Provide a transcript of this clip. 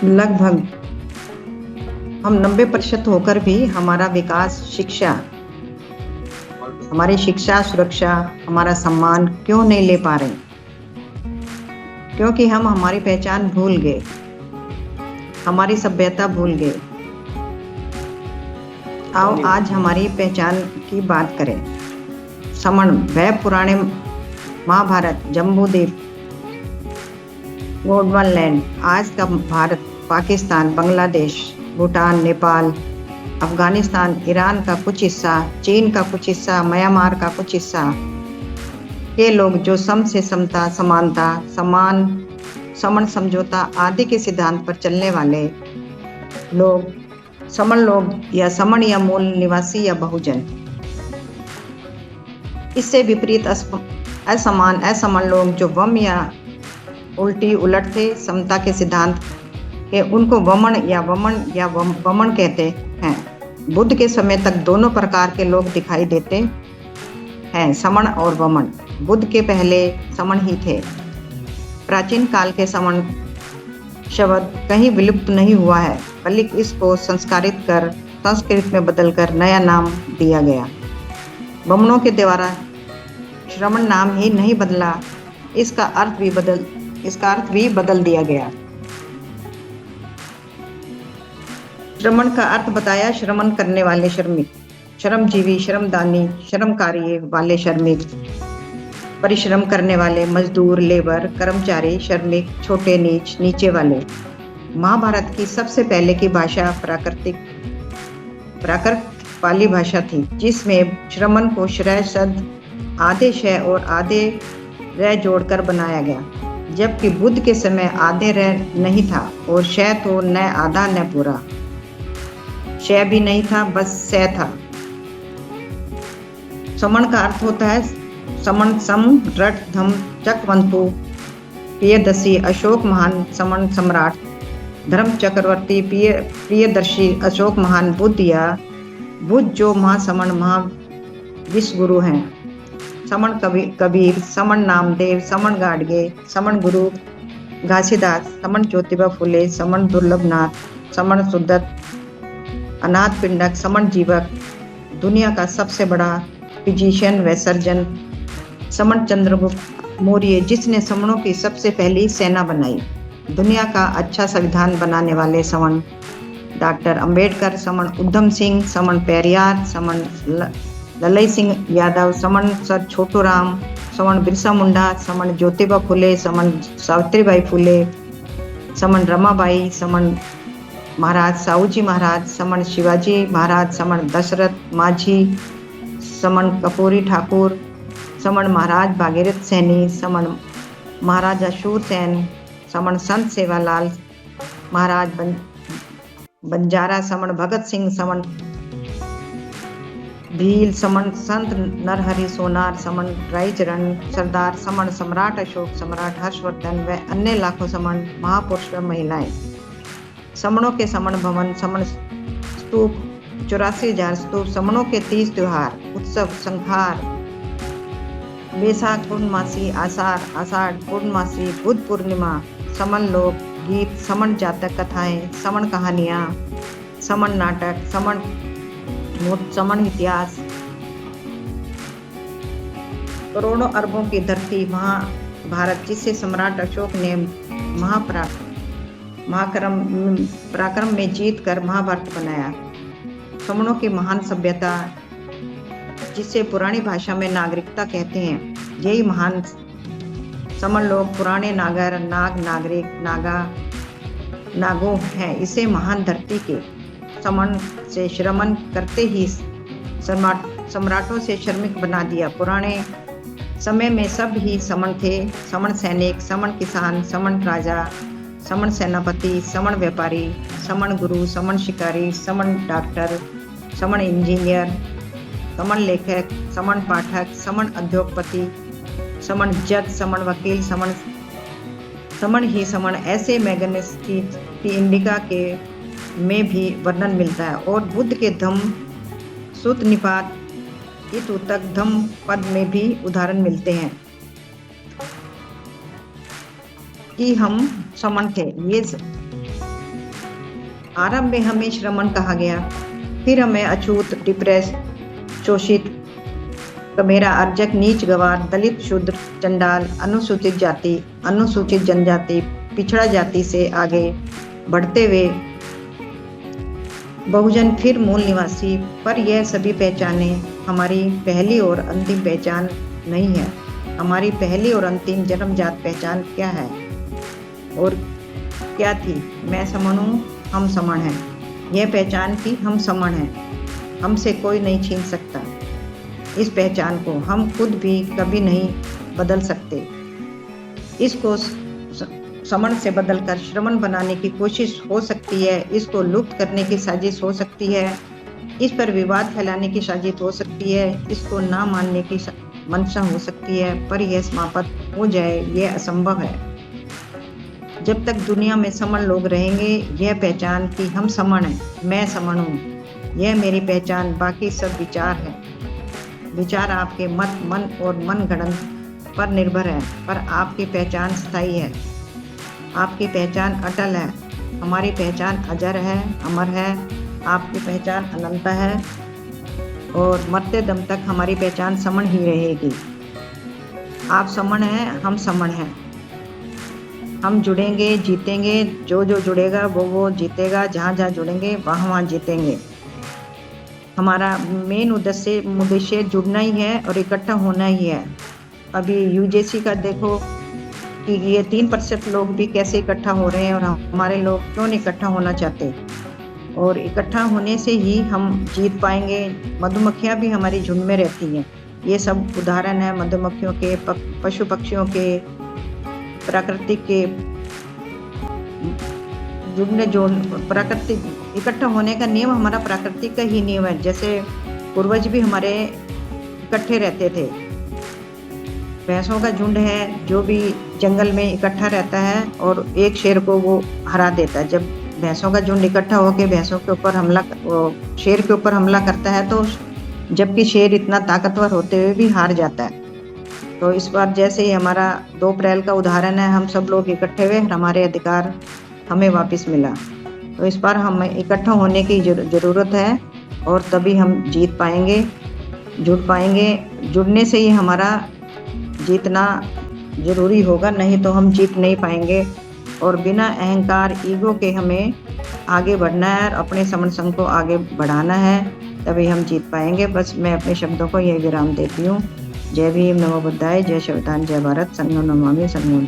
लगभग हम 90% होकर भी हमारा विकास, हमारी शिक्षा, सुरक्षा, हमारा सम्मान क्यों नहीं ले पा रहे? क्योंकि हम हमारी पहचान भूल गए, हमारी सभ्यता भूल गए। आओ आज हमारी पहचान की बात करें। समण, वह पुराने महाभारत, जम्बूद्वीप, गोंडवाना लैंड, आज का भारत, पाकिस्तान, बांग्लादेश, भूटान, नेपाल, अफगानिस्तान, ईरान का कुछ हिस्सा, चीन का कुछ हिस्सा, म्यांमार का कुछ हिस्सा के लोग जो सम से समता, समानता, समान, समण समझौता आदि के सिद्धांत पर चलने वाले लोग, समण लोग या समण या मूल निवासी या बहुजन। इससे विपरीत असमण लोग जो वम या उल्टी उलट थे समता के सिद्धांत के, उनको वमन कहते हैं। बुद्ध के समय तक दोनों प्रकार के लोग दिखाई देते हैं, समण और वमन। बुद्ध के पहले समण ही थे। प्राचीन काल के समण शब्द कहीं विलुप्त नहीं हुआ है, बल्कि इसको संस्कारित कर संस्कृत में बदलकर नया नाम दिया गया। वमनों के द्वारा श्रमण नाम ही नहीं बदला, इसका अर्थ भी बदल दिया गया। श्रमण का अर्थ बताया, श्रमण करने वाले श्रमिक, श्रमजीवी, श्रमदानी, श्रम कार्य वाले श्रमिक, परिश्रम करने वाले मजदूर, लेबर, कर्मचारी, श्रमिक, छोटे नीच, नीचे वाले। महाभारत की सबसे पहले की भाषा प्राकृत पाली भाषा थी, जिसमें श्रमण को श्रय शब्द आधे श और आधे र जोड़कर बनाया गया, जबकि बुद्ध के समय आधे र नहीं था और श तो न आधा न पूरा, श भी नहीं था, बस स था। समण का अर्थ होता है समण, सम, रट, धम, चक्रवंतु, प्रियदर्शी, अशोक महान, समण सम्राट, धर्म चक्रवर्ती, प्रियदर्शी, अशोक महान, बुद्ध या बुद्ध जो महासमण, विश्व गुरु हैं। समण कबीर, समण नामदेव, समण गाडगे, समण गुरु घासीदास, समण ज्योतिबा फुले, समण दुर्लभनाथ, समण सुदत्त, अनाथ पिंडक, समण जीवक, दुनिया का सबसे बड़ा फिजिशियन व सर्जन, समण चंद्रगुप्त मौर्य, जिसने समणों की सबसे पहली सेना बनाई। दुनिया का अच्छा संविधान बनाने वाले समण डॉक्टर अंबेडकर, समण उधम सिंह, समण पेरियार, समण ललई सिंह यादव, समण सर छोटू राम, समण बिरसा मुंडा, समण ज्योतिबा फुले, समण सावित्रीबाई फुले, समण रमाबाई, समण महाराज साहूजी महाराज, समण शिवाजी महाराज, समण दशरथ माझी, समण कपूरी ठाकुर, समण महाराज भागीरथ सैनी, समण महाराजा शूर सेन, समण संत सेवालाल महाराज बंजारा, समण भगत सिंह, समण भील, समण संत नरहरि सोनार, समण रायचरण सरदार, समण सम्राट अशोक, सम्राट हर्षवर्धन व अन्य लाखों समण महापुरुष व महिलाएं। समणों के समण भवन, समण स्तूप, 84,000 स्तूप, समणों के 30 त्योहार, उत्सव, संहार, वैशाख पूर्णमासी, आषाढ़ पूर्णमासी, बुद्ध पूर्णिमा, समण लोक गीत, समण जातक कथाएं, समण कहानियां, समण नाटक, समण इतिहास। करोड़ों अरबों की धरती महाभारत, जिसे सम्राट अशोक ने पराक्रम में जीत कर महाभारत बनाया। समणों की महान सभ्यता, जिसे पुरानी भाषा में नागरिकता कहते हैं, यही महान समण लोग पुराने नागर, नागरिक, नागो हैं। इसे महान धरती के समण से श्रमण करते ही सम्राटों से श्रमिक बना दिया। पुराने समय में सब ही समण थे, समण सैनिक, समण किसान, समण राजा, समण सेनापति, समण व्यापारी, समण गुरु, समण शिकारी, समण डॉक्टर, समण इंजीनियर, समण लेखक, समण पाठक, समण उद्योगपति, समण जज, समण वकील, समण ही समण। ऐसे मैगनीस की इंडिका के में भी वर्णन मिलता है और बुद्ध के धम्म सूत निपात इतुतक धम्म पद में भी उदाहरण मिलते हैं कि हम समण थे। आरंभ में हमें श्रमण कहा गया, फिर हमें अछूत, डिप्रेस, शोषित, कमेरा, अर्जक, नीच, गवार, दलित, शूद्र, चंडाल, अनुसूचित जाति, अनुसूचित जनजाति, पिछड़ा जाति से आगे बढ़ते हुए बहुजन, फिर मूल निवासी। पर यह सभी पहचानें हमारी पहली और अंतिम पहचान नहीं है। हमारी पहली और अंतिम जन्मजात पहचान क्या है और क्या थी? मैं समण हूँ, हम समण हैं। यह पहचान थी, हम समण हैं। हमसे कोई नहीं छीन सकता इस पहचान को। हम खुद भी कभी नहीं बदल सकते। इसको समण से बदलकर श्रमण बनाने की कोशिश हो सकती है, इसको लुप्त करने की साजिश हो सकती है, इस पर विवाद फैलाने की साजिश हो सकती है, इसको ना मानने की मंशा हो सकती है, पर यह समाप्त हो जाए यह असंभव है। जब तक दुनिया में समण लोग रहेंगे, यह पहचान कि हम समण हैं, मैं समण हूँ, यह मेरी पहचान, बाकी सब विचार है। विचार आपके मत, मन और मनगढ़ंत पर निर्भर है, पर आपकी पहचान स्थायी है, आपकी पहचान अटल है। हमारी पहचान अजर है, अमर है, आपकी पहचान अनंत है और मरते दम तक हमारी पहचान समण ही रहेगी। आप समण हैं, हम समण हैं। हम जुड़ेंगे, जीतेंगे। जो जो जुड़ेगा वो जीतेगा। जहाँ जहाँ जुड़ेंगे वहाँ जीतेंगे। हमारा मेन उद्देश्य जुड़ना ही है और इकट्ठा होना ही है। अभी यूजेसी का देखो कि ये 3% लोग भी कैसे इकट्ठा हो रहे हैं और हमारे लोग क्यों नहीं इकट्ठा होना चाहते। और इकट्ठा होने से ही हम जीत पाएंगे। मधुमक्खियाँ भी हमारी झुंड में रहती हैं। ये सब उदाहरण है मधुमक्खियों के, पशु पक्षियों के, प्राकृतिक के जुड़ने जो प्राकृतिक इकट्ठा होने का नियम हमारा प्राकृतिक का ही नियम है। जैसे पूर्वज भी हमारे इकट्ठे रहते थे। भैंसों का झुंड है जो भी जंगल में इकट्ठा रहता है और एक शेर को वो हरा देता है। जब भैंसों का झुंड इकट्ठा होकर भैंसों के ऊपर शेर के ऊपर हमला करता है, तो जबकि शेर इतना ताकतवर होते हुए भी हार जाता है। तो इस बार जैसे ही हमारा 2 अप्रैल का उदाहरण है, हम सब लोग इकट्ठे हुए, हमारे अधिकार हमें वापस मिला। तो इस बार हमें इकट्ठा होने की ज़रूरत है और तभी हम जीत पाएंगे, जुड़ पाएंगे। जुड़ने से ही हमारा जीतना ज़रूरी होगा, नहीं तो हम जीत नहीं पाएंगे। और बिना अहंकार, ईगो के हमें आगे बढ़ना है और अपने समण संघ को आगे बढ़ाना है, तभी हम जीत पाएंगे। बस मैं अपने शब्दों को यह विराम देती हूँ। जय भीम, नमो बुद्धाय, जय शिवदान, जय भारत, संघो नमामि, संघो